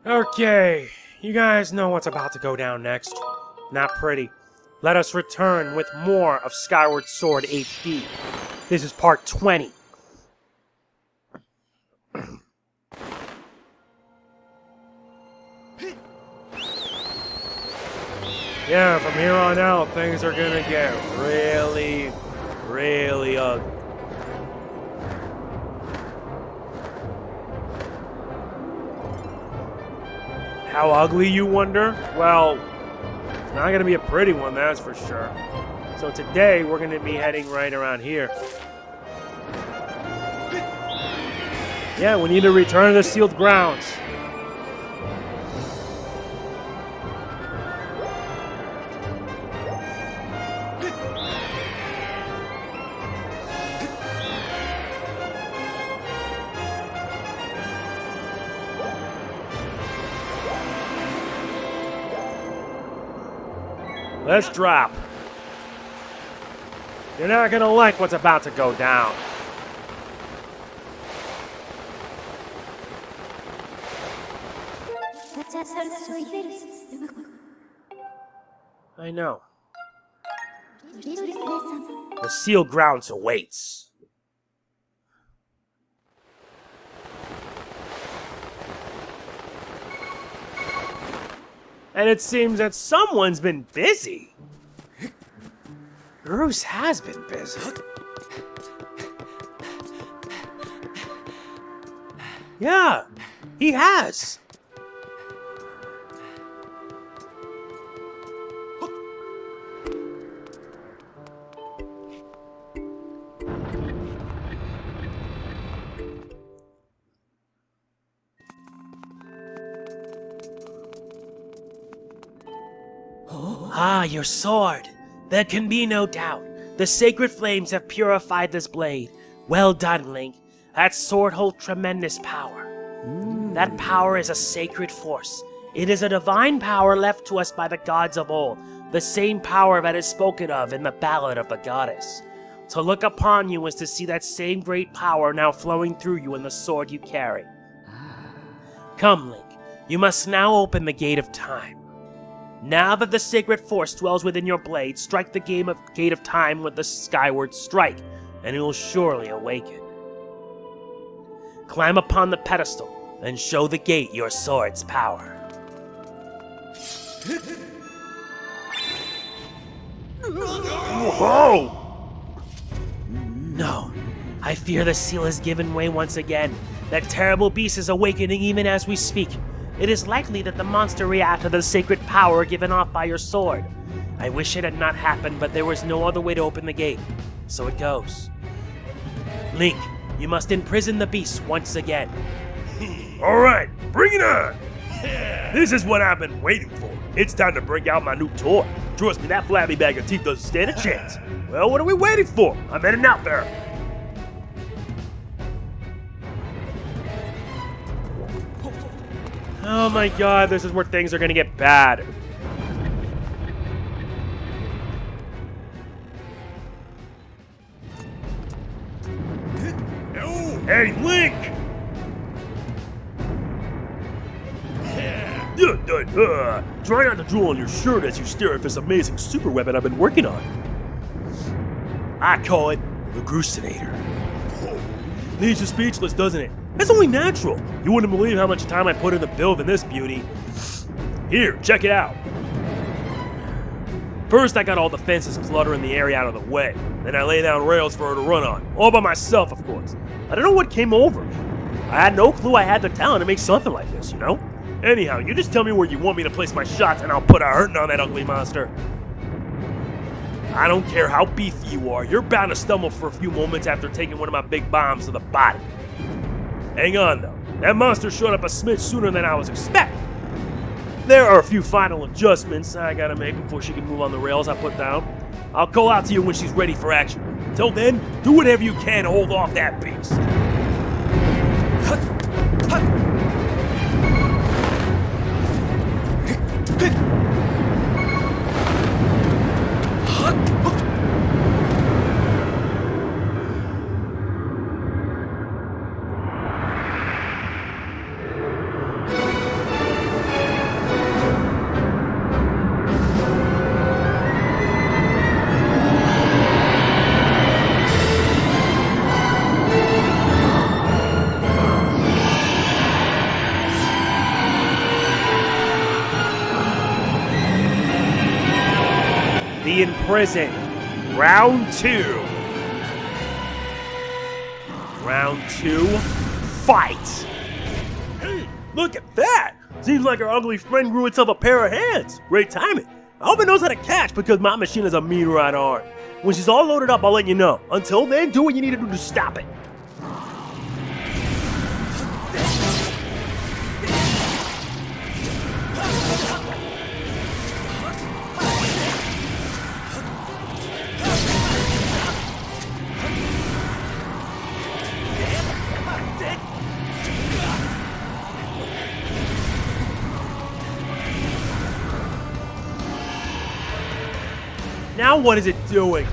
Okay, you guys know what's about to go down next. Not pretty. Let us return with more of Skyward Sword HD. This is part 20. Yeah, from here on out, things are gonna get really, really ugly. How ugly, you wonder? Well, it's not gonna be a pretty one, that's for sure. So today, we're gonna be heading right around here. Yeah, we need to return to the sealed grounds. Let's drop. You're not gonna like what's about to go down. I know. The sealed grounds awaits. And it seems that someone's been busy. Groose has been busy. Yeah, he has. Ah, your sword. There can be no doubt. The sacred flames have purified this blade. Well done, Link. That sword holds tremendous power. That power is a sacred force. It is a divine power left to us by the gods of old, the same power that is spoken of in the Ballad of the Goddess. To look upon you is to see that same great power now flowing through you in the sword you carry. Come, Link. You must now open the Gate of Time. Now that the sacred force dwells within your blade, strike the Gate of Time with the Skyward Strike, and it will surely awaken. Climb upon the pedestal, and show the gate your sword's power. Whoa! No, I fear the seal has given way once again. That terrible beast is awakening even as we speak. It is likely that the monster reacted to the sacred power given off by your sword. I wish it had not happened, but there was no other way to open the gate. So it goes. Link, you must imprison the beast once again. Alright, bring it on! This is what I've been waiting for. It's time to bring out my new toy. Trust me, that flabby bag of teeth doesn't stand a chance. Well, what are we waiting for? I'm heading out there. Oh my god, this is where things are gonna get bad. Hey, Link! Try not to drool on your shirt as you stare at this amazing super weapon I've been working on. I call it the Groosenator. Leaves you speechless, doesn't it? That's only natural. You wouldn't believe how much time I put into building this beauty. Here, check it out. First, I got all the fences cluttering the area out of the way. Then I lay down rails for her to run on. All by myself, of course. I don't know what came over me. I had no clue I had the talent to make something like this, you know? Anyhow, you just tell me where you want me to place my shots and I'll put a hurting on that ugly monster. I don't care how beefy you are, you're bound to stumble for a few moments after taking one of my big bombs to the body. Hang on, though. That monster showed up a smidge sooner than I was expecting. There are a few final adjustments I gotta make before she can move on the rails I put down. I'll call out to you when she's ready for action. Until then, do whatever you can to hold off that beast. Imprisoned. Round 2. Round 2, fight! Hey, look at that! Seems like our ugly friend grew itself a pair of hands. Great timing. I hope it knows how to catch because my machine has a mean right arm. When she's all loaded up, I'll let you know. Until then, do what you need to do to stop it. Now what is it doing?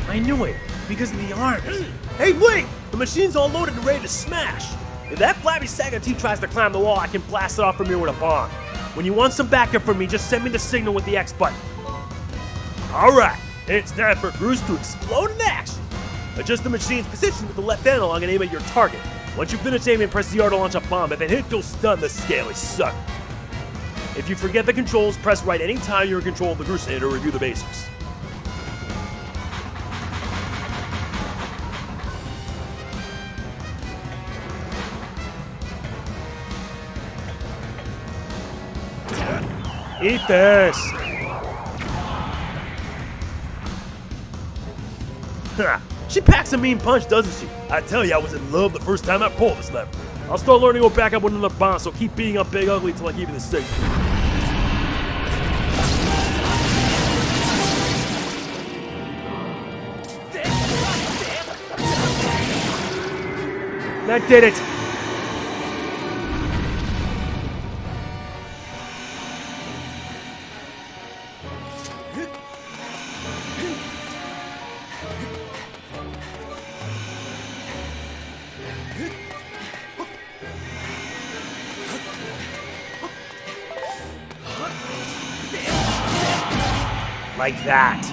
I knew it, because of the arms. Hey, Link! The machine's all loaded and ready to smash. If that flabby sack of teeth tries to climb the wall, I can blast it off from here with a bomb. When you want some backup from me, just send me the signal with the X button. Alright, it's time for Groose to explode in action. Adjust the machine's position with the left analog and aim at your target. Once you finish aiming, press the R to launch a bomb. If it hits, you'll stun the scaly sucker. If you forget the controls, press right anytime you're in control of the Crucinator to review the basics. Eat this! Ha! She packs a mean punch, doesn't she? I tell you, I was in love the first time I pulled this lever. I'll start learning to go back up with another bomb, so keep beating up Big Ugly till I give you the signal. That did it! Like that.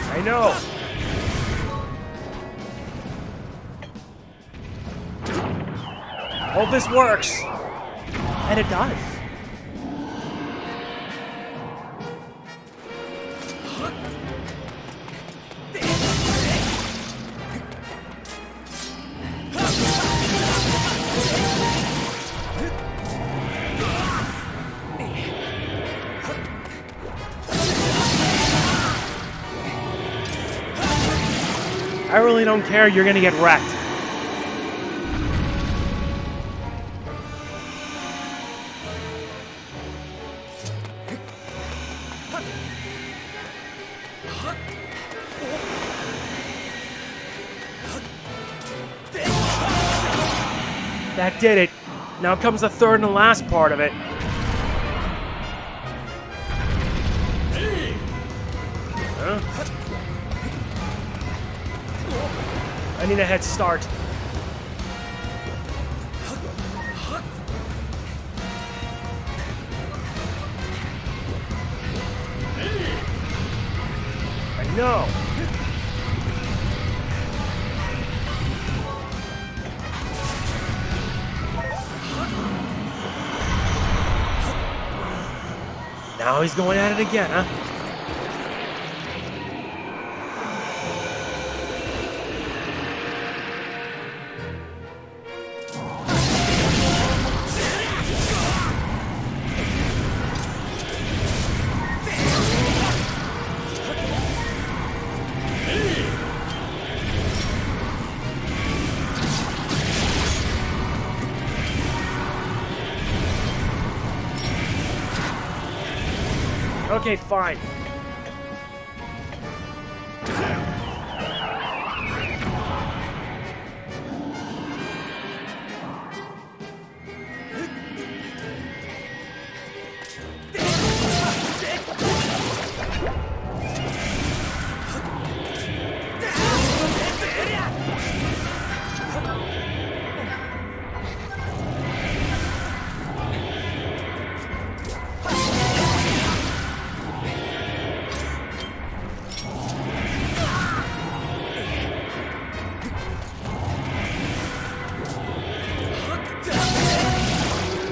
I know. Hope this works. And it does. I really don't care, you're gonna get wrecked. That did it. Now comes the third and last part of it. Huh? I need a head start. I know. Now he's going at it again, huh? Okay, fine.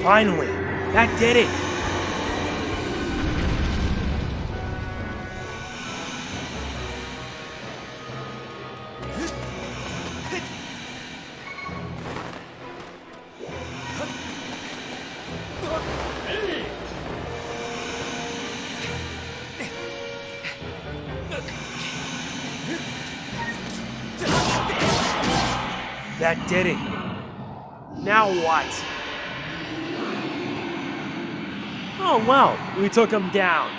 Finally, that did it! That did it. Now what? Oh well, we took him down.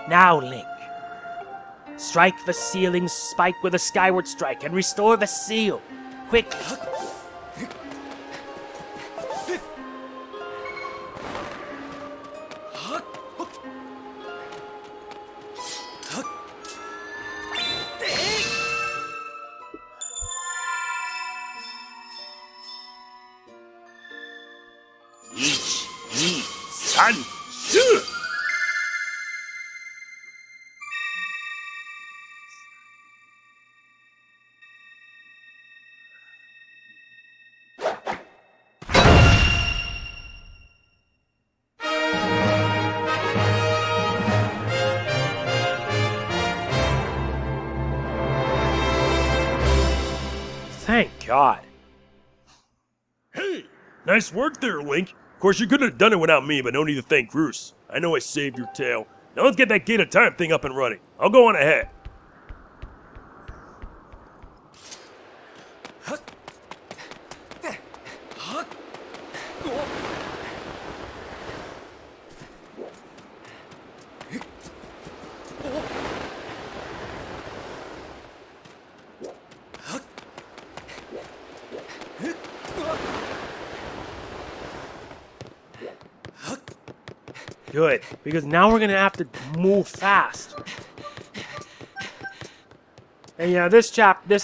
Now, Link. Strike the ceiling spike with a Skyward Strike and restore the seal. Quick. Thank God. Hey, nice work there, Link. Of course, you couldn't have done it without me, but no need to thank Groose. I know I saved your tail. Now let's get that gate of time thing up and running. I'll go on ahead. Good, because now we're gonna have to move fast. And yeah, this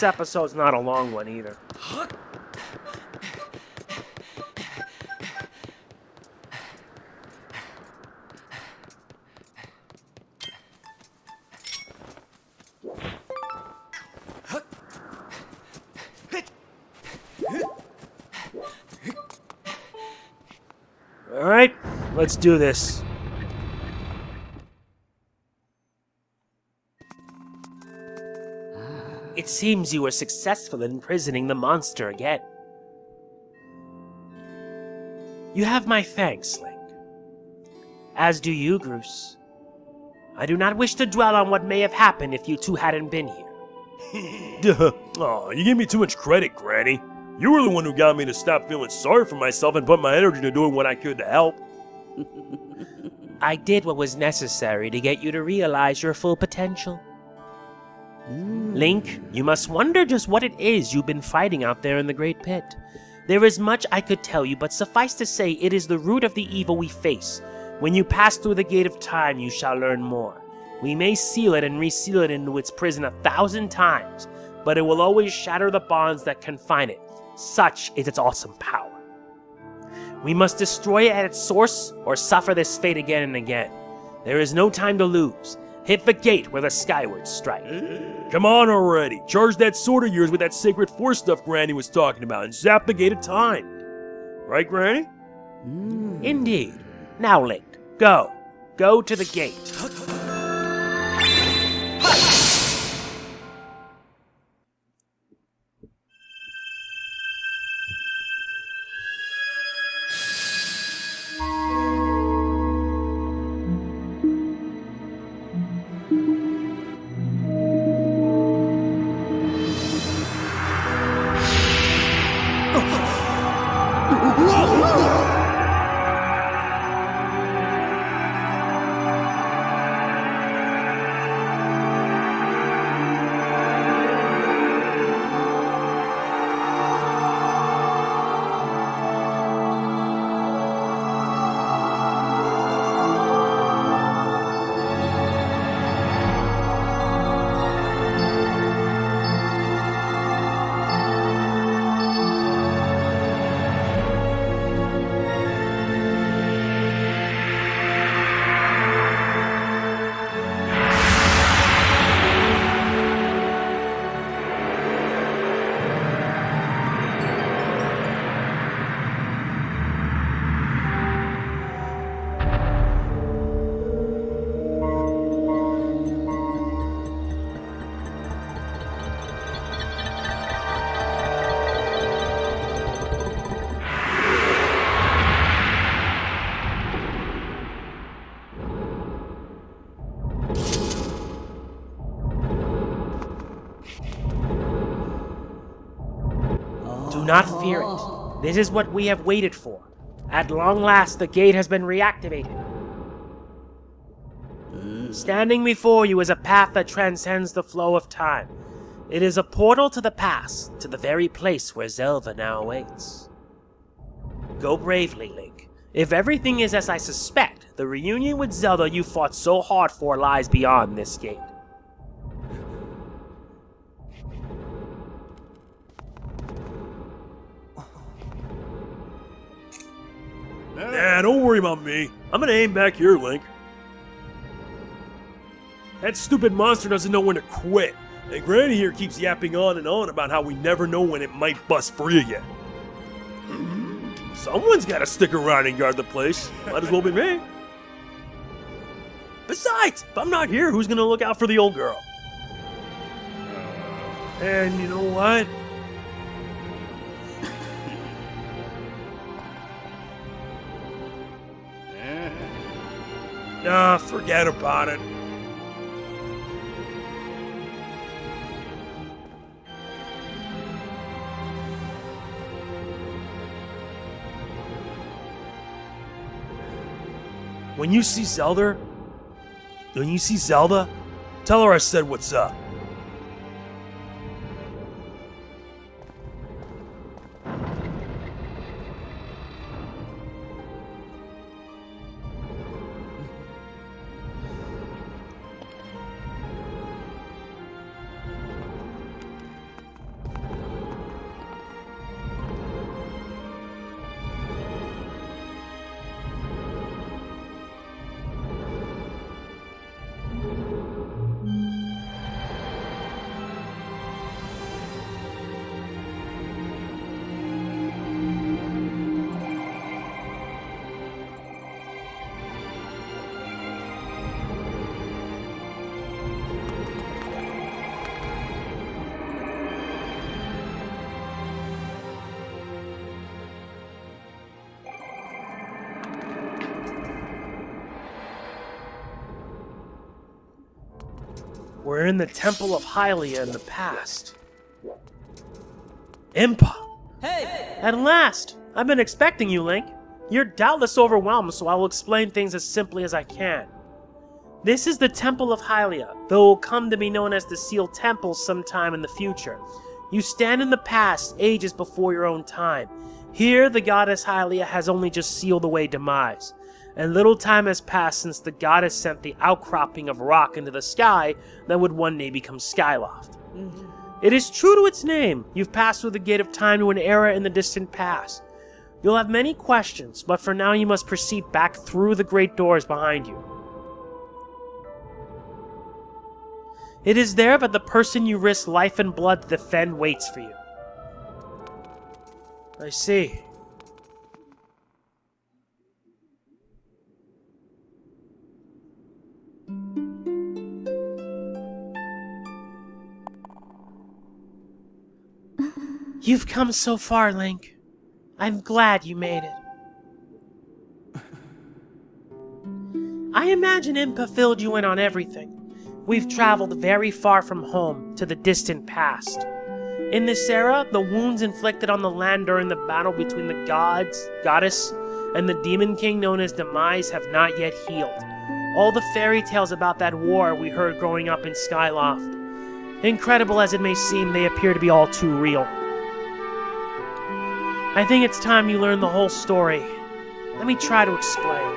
episode's not a long one either. All right, let's do this. It seems you were successful in imprisoning the monster again. You have my thanks, Link. As do you, Groose. I do not wish to dwell on what may have happened if you two hadn't been here. Aw, you gave me too much credit, Granny. You were the one who got me to stop feeling sorry for myself and put my energy into doing what I could to help. I did what was necessary to get you to realize your full potential. Link, you must wonder just what it is you've been fighting out there in the Great Pit. There is much I could tell you, but suffice to say it is the root of the evil we face. When you pass through the Gate of Time, you shall learn more. We may seal it and reseal it into its prison 1,000 times, but it will always shatter the bonds that confine it. Such is its awesome power. We must destroy it at its source, or suffer this fate again and again. There is no time to lose. Hit the gate with a Skyward Strike. Come on already. Charge that sword of yours with that sacred force stuff Granny was talking about and zap the Gate of Time. Right, Granny? Indeed. Now, Link, go. Go to the gate. Do not fear it. This is what we have waited for. At long last, the gate has been reactivated. Standing before you is a path that transcends the flow of time. It is a portal to the past, to the very place where Zelda now awaits. Go bravely, Link. If everything is as I suspect, the reunion with Zelda you fought so hard for lies beyond this gate. Nah, don't worry about me. I'm gonna aim back here, Link. That stupid monster doesn't know when to quit. And Granny here keeps yapping on and on about how we never know when it might bust free again. Someone's gotta stick around and guard the place. Might as well be me. Besides, if I'm not here, who's gonna look out for the old girl? And you know what? Nah, forget about it. When you see Zelda, tell her I said what's up. We're in the Temple of Hylia in the past. Impa! Hey! At last! I've been expecting you, Link. You're doubtless overwhelmed, so I will explain things as simply as I can. This is the Temple of Hylia, though it will come to be known as the Sealed Temple sometime in the future. You stand in the past, ages before your own time. Here, the goddess Hylia has only just sealed away Demise, and little time has passed since the goddess sent the outcropping of rock into the sky that would one day become Skyloft. It is true to its name. You've passed through the gate of time to an era in the distant past. You'll have many questions, but for now you must proceed back through the great doors behind you. It is there that the person you risk life and blood to defend waits for you. I see. You've come so far, Link. I'm glad you made it. I imagine Impa filled you in on everything. We've traveled very far from home to the distant past. In this era, the wounds inflicted on the land during the battle between the goddess, and the demon king known as Demise have not yet healed. All the fairy tales about that war we heard growing up in Skyloft. Incredible as it may seem, they appear to be all too real. I think it's time you learn the whole story. Let me try to explain.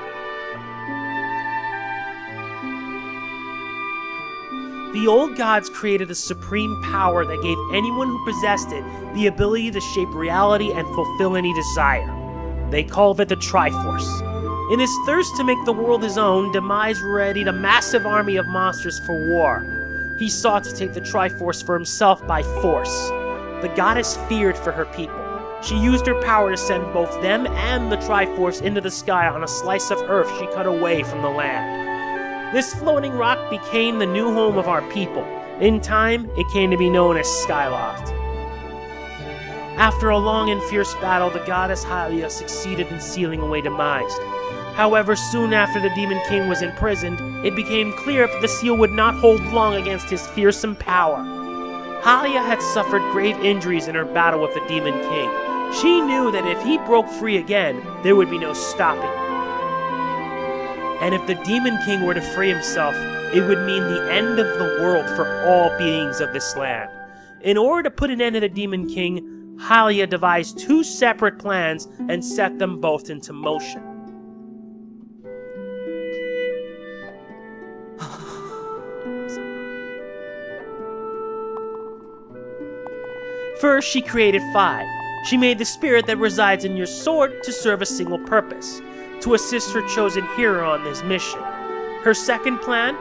The old gods created a supreme power that gave anyone who possessed it the ability to shape reality and fulfill any desire. They called it the Triforce. In his thirst to make the world his own, Demise readied a massive army of monsters for war. He sought to take the Triforce for himself by force. The goddess feared for her people. She used her power to send both them and the Triforce into the sky on a slice of earth she cut away from the land. This floating rock became the new home of our people. In time, it came to be known as Skyloft. After a long and fierce battle, the goddess Hylia succeeded in sealing away Demise. However, soon after the Demon King was imprisoned, it became clear that the seal would not hold long against his fearsome power. Hylia had suffered grave injuries in her battle with the Demon King. She knew that if he broke free again, there would be no stopping. And if the Demon King were to free himself, it would mean the end of the world for all beings of this land. In order to put an end to the Demon King, Hylia devised two separate plans and set them both into motion. First, she created 5. She made the spirit that resides in your sword to serve a single purpose, to assist her chosen hero on this mission. Her second plan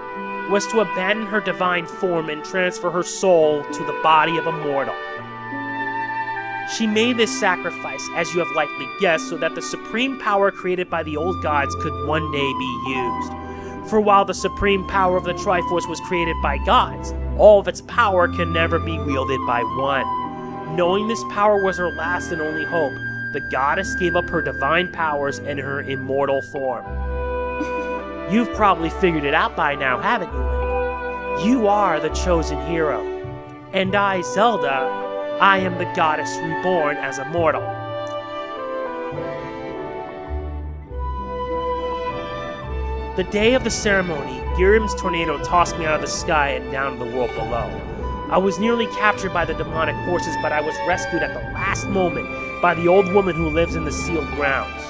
was to abandon her divine form and transfer her soul to the body of a mortal. She made this sacrifice, as you have likely guessed, so that the supreme power created by the old gods could one day be used. For while the supreme power of the Triforce was created by gods, all of its power can never be wielded by one. Knowing this power was her last and only hope, the goddess gave up her divine powers and her immortal form. You've probably figured it out by now, haven't you, Link? You are the chosen hero. And I, Zelda, I am the goddess reborn as a mortal. The day of the ceremony, Girim's tornado tossed me out of the sky and down to the world below. I was nearly captured by the demonic forces, but I was rescued at the last moment by the old woman who lives in the sealed grounds.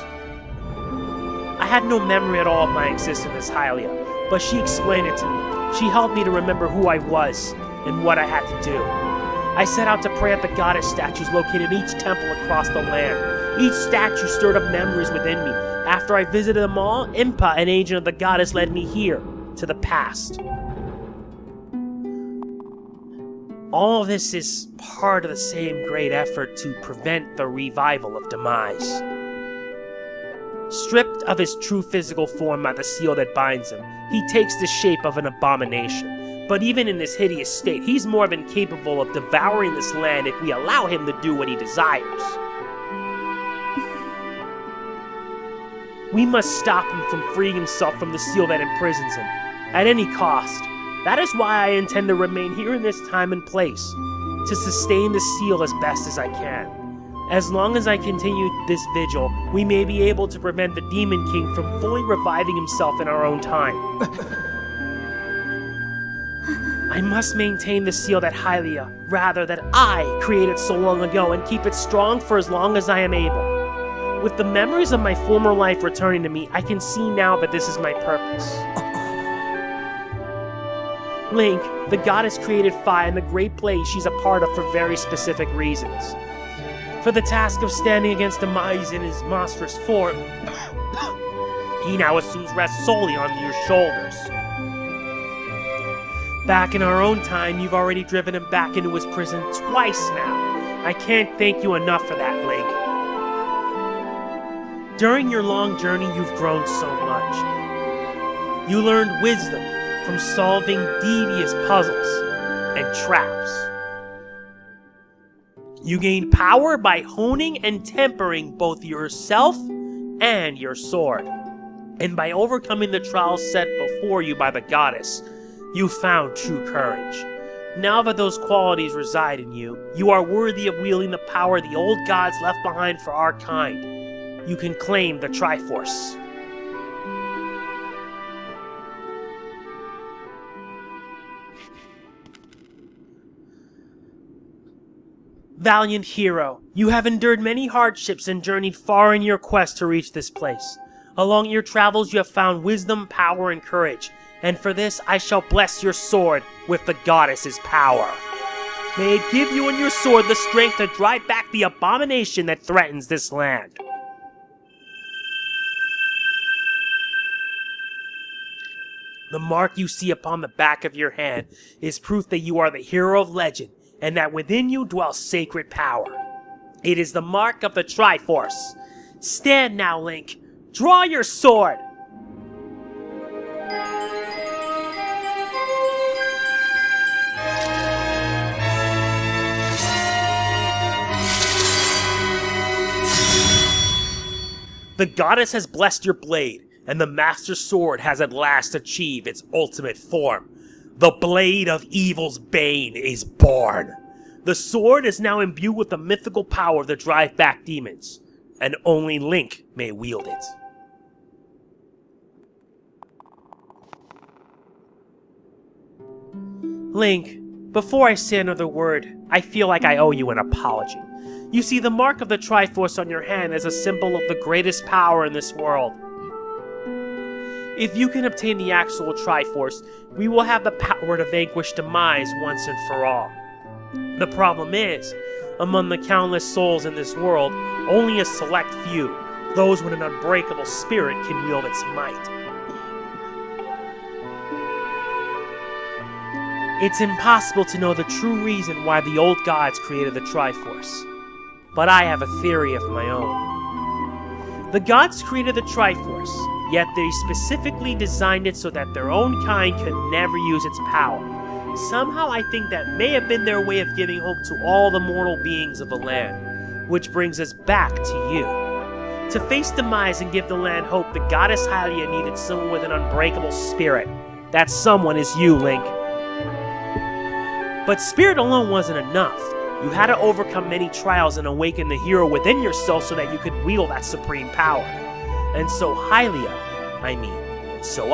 I had no memory at all of my existence as Hylia, but she explained it to me. She helped me to remember who I was and what I had to do. I set out to pray at the goddess statues located in each temple across the land. Each statue stirred up memories within me. After I visited them all, Impa, an agent of the goddess, led me here, to the past. All of this is part of the same great effort to prevent the revival of Demise. Stripped of his true physical form by the seal that binds him, he takes the shape of an abomination. But even in this hideous state, he's more than capable of devouring this land if we allow him to do what he desires. We must stop him from freeing himself from the seal that imprisons him, at any cost. That is why I intend to remain here in this time and place, to sustain the seal as best as I can. As long as I continue this vigil, we may be able to prevent the Demon King from fully reviving himself in our own time. I must maintain the seal that that I created so long ago, and keep it strong for as long as I am able. With the memories of my former life returning to me, I can see now that this is my purpose. Link, the goddess created Phi and the great blaze she's a part of for very specific reasons. For the task of standing against Demise in his monstrous form, he now assumes rest solely on your shoulders. Back in our own time, you've already driven him back into his prison twice now. I can't thank you enough for that, Link. During your long journey, you've grown so much. You learned wisdom from solving devious puzzles and traps. You gained power by honing and tempering both yourself and your sword. And by overcoming the trials set before you by the goddess, you found true courage. Now that those qualities reside in you, you are worthy of wielding the power the old gods left behind for our kind. You can claim the Triforce. Valiant hero, you have endured many hardships and journeyed far in your quest to reach this place. Along your travels you have found wisdom, power, and courage, and for this I shall bless your sword with the goddess's power. May it give you and your sword the strength to drive back the abomination that threatens this land. The mark you see upon the back of your hand is proof that you are the hero of legend, and that within you dwells sacred power. It is the mark of the Triforce. Stand now, Link. Draw your sword! The goddess has blessed your blade, and the Master Sword has at last achieved its ultimate form. The blade of evil's Bane is born. The sword is now imbued with the mythical power to drive back demons, and only Link may wield it. Link, before I say another word, I feel like I owe you an apology. You see, the mark of the Triforce on your hand is a symbol of the greatest power in this world. If you can obtain the actual Triforce, we will have the power to vanquish Demise once and for all. The problem is, among the countless souls in this world, only a select few, those with an unbreakable spirit, can wield its might. It's impossible to know the true reason why the old gods created the Triforce, but I have a theory of my own. The gods created the Triforce, yet they specifically designed it so that their own kind could never use its power. Somehow I think that may have been their way of giving hope to all the mortal beings of the land, which brings us back to you. To face Demise and give the land hope, the goddess Hylia needed someone with an unbreakable spirit. That someone is you, Link. But spirit alone wasn't enough. You had to overcome many trials and awaken the hero within yourself so that you could wield that supreme power. And so and so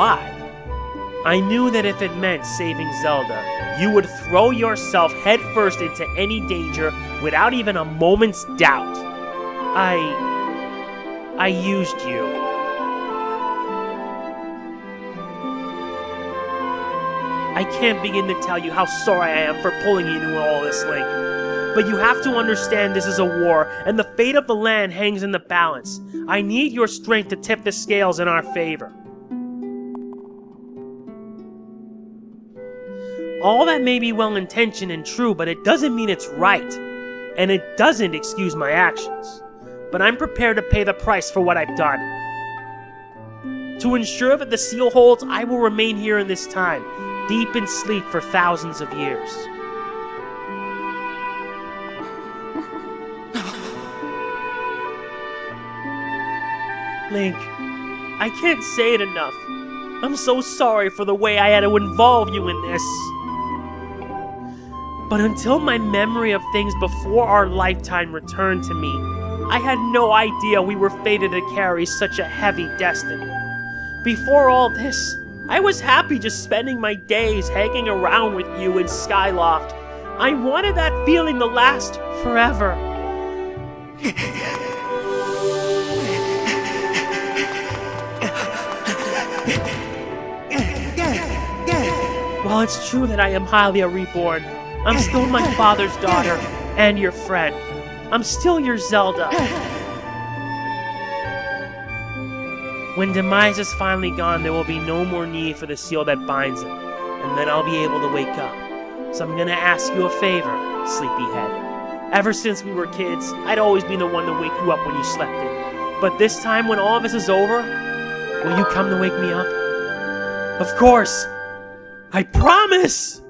I knew that if it meant saving Zelda, you would throw yourself headfirst into any danger without even a moment's doubt. I used you. I can't begin to tell you how sorry I am for pulling you into all this, Link. But you have to understand this is a war, and the fate of the land hangs in the balance. I need your strength to tip the scales in our favor. All that may be well-intentioned and true, but it doesn't mean it's right. And it doesn't excuse my actions. But I'm prepared to pay the price for what I've done. To ensure that the seal holds, I will remain here in this time, deep in sleep for thousands of years. Link, I can't say it enough. I'm so sorry for the way I had to involve you in this. But until my memory of things before our lifetime returned to me, I had no idea we were fated to carry such a heavy destiny. Before all this, I was happy just spending my days hanging around with you in Skyloft. I wanted that feeling to last forever. While it's true that I am Hylia reborn, I'm still my father's daughter and your friend. I'm still your Zelda. When Demise is finally gone, there will be no more need for the seal that binds him, and then I'll be able to wake up. So I'm gonna ask you a favor, sleepyhead. Ever since we were kids, I'd always been the one to wake you up when you slept in. But this time, when all of this is over, will you come to wake me up? Of course! I promise!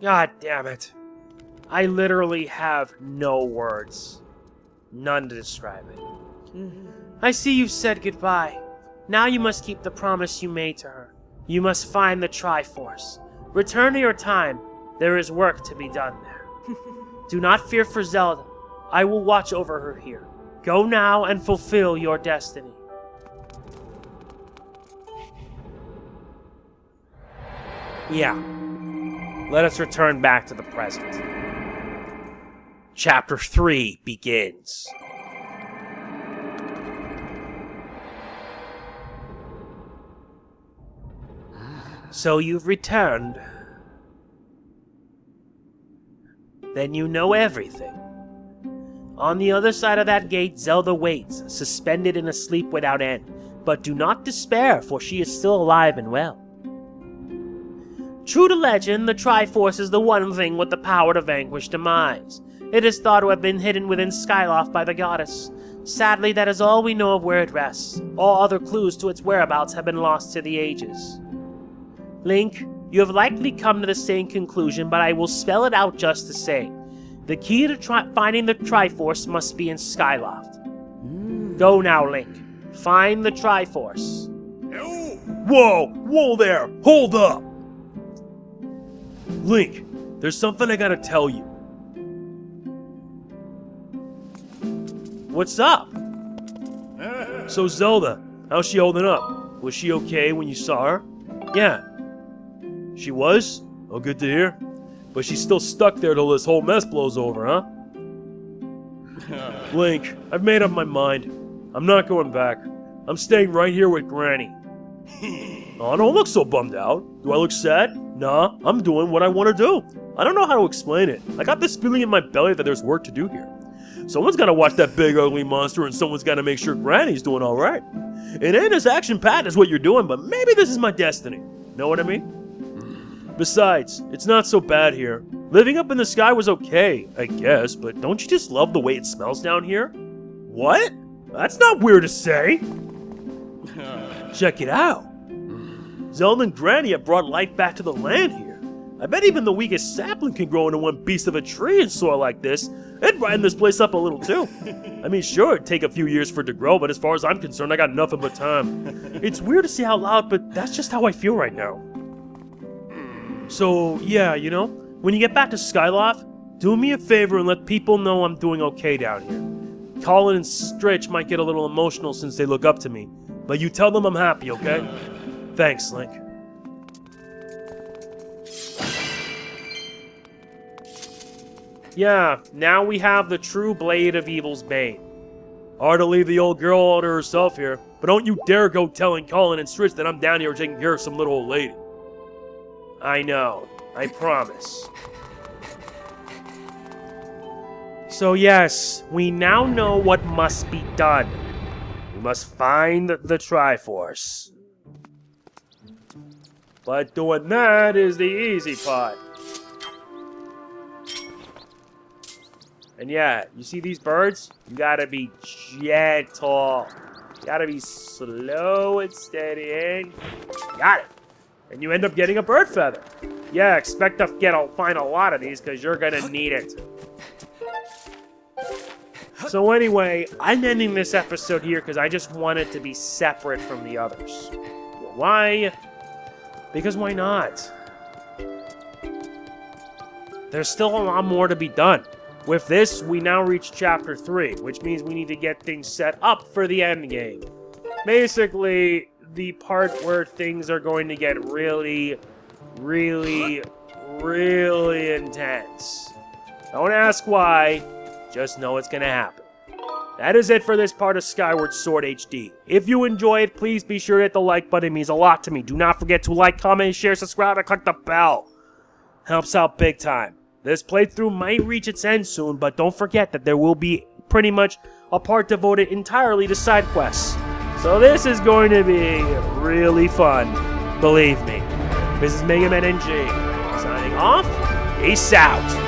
God damn it. I literally have no words. None to describe it. I see you've said goodbye. Now you must keep the promise you made to her. You must find the Triforce. Return to your time. There is work to be done there. Do not fear for Zelda. I will watch over her here. Go now and fulfill your destiny. Yeah. Let us return back to the present. Chapter 3 begins. So you've returned. Then you know everything. On the other side of that gate, Zelda waits, suspended in a sleep without end. But do not despair, for she is still alive and well. True to legend, the Triforce is the one thing with the power to vanquish Demise. It is thought to have been hidden within Skyloft by the goddess. Sadly, that is all we know of where it rests. All other clues to its whereabouts have been lost to the ages. Link, you have likely come to the same conclusion, but I will spell it out just the same. The key to finding the Triforce must be in Skyloft. Go now, Link. Find the Triforce. Whoa! Whoa there! Hold up! Link, there's something I gotta tell you. What's up? So Zelda, how's she holding up? Was she okay when you saw her? Yeah. She was? Oh, good to hear. But she's still stuck there till this whole mess blows over, huh? Link, I've made up my mind. I'm not going back. I'm staying right here with Granny. Oh, don't look so bummed out. Do I look sad? Nah, I'm doing what I want to do. I don't know how to explain it. I got this feeling in my belly that there's work to do here. Someone's got to watch that big ugly monster, and someone's got to make sure Granny's doing alright. It ain't as action-packed as what you're doing, but maybe this is my destiny. Know what I mean? Besides, it's not so bad here. Living up in the sky was okay, I guess, but don't you just love the way it smells down here? What? That's not weird to say. Check it out. Zelda and Granny have brought life back to the land here. I bet even the weakest sapling can grow into one beast of a tree in soil like this. It'd brighten this place up a little too. I mean, sure, it'd take a few years for it to grow, but as far as I'm concerned, I got nothing but time. It's weird to say out loud, but that's just how I feel right now. So, yeah, you know, when you get back to Skyloft, do me a favor and let people know I'm doing okay down here. Colin and Stritch might get a little emotional since they look up to me, but you tell them I'm happy, okay? Thanks, Link. Yeah, now we have the true Blade of Evil's Bane. Hard to leave the old girl all to herself here, but don't you dare go telling Colin and Stritch that I'm down here taking care of some little old lady. I know. I promise. So yes, we now know what must be done. We must find the Triforce. But doing that is the easy part. And yeah, you see these birds? You gotta be gentle. You gotta be slow and steady. Got it. And you end up getting a bird feather. Yeah, expect to find a lot of these because you're gonna need it. So anyway, I'm ending this episode here because I just want it to be separate from the others. Why? Because why not? There's still a lot more to be done. With this, we now reach Chapter 3, which means we need to get things set up for the end game. Basically, the part where things are going to get really, really, really intense. Don't ask why, just know it's gonna happen. That is it for this part of Skyward Sword HD. If you enjoy it, please be sure to hit the like button. It means a lot to me. Do not forget to like, comment, share, subscribe, and click the bell. Helps out big time. This playthrough might reach its end soon, but don't forget that there will be pretty much a part devoted entirely to side quests. So this is going to be really fun, believe me. This is MegamanNG, signing off. Peace out.